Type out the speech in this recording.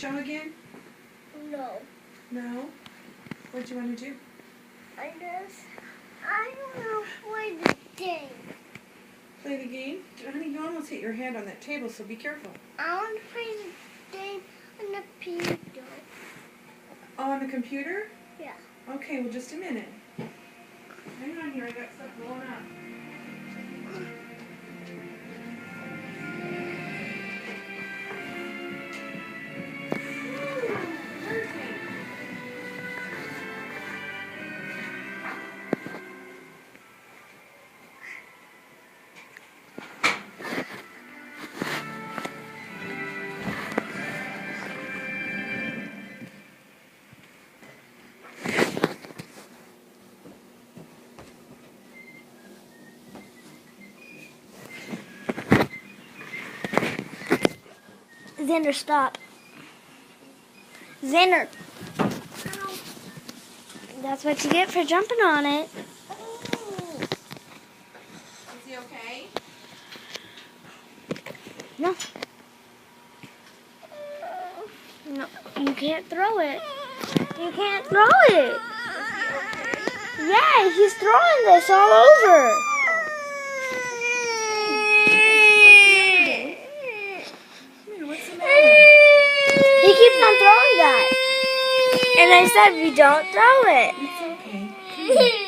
Show again? No. No? What do you want to do? I don't know play the game. Play the game? Honey, you almost hit your hand on that table, so be careful. I want to play the game on the computer. Oh, on the computer? Yeah. Okay, well, just a minute. Hang on here, I got stuff blowing up. Xander, stop. Xander. That's what you get for jumping on it. Is he okay? No. No, you can't throw it. You can't throw it. Yeah, he's throwing this all over. What's the matter? He keeps on throwing that. And I said, we don't throw it. It's okay.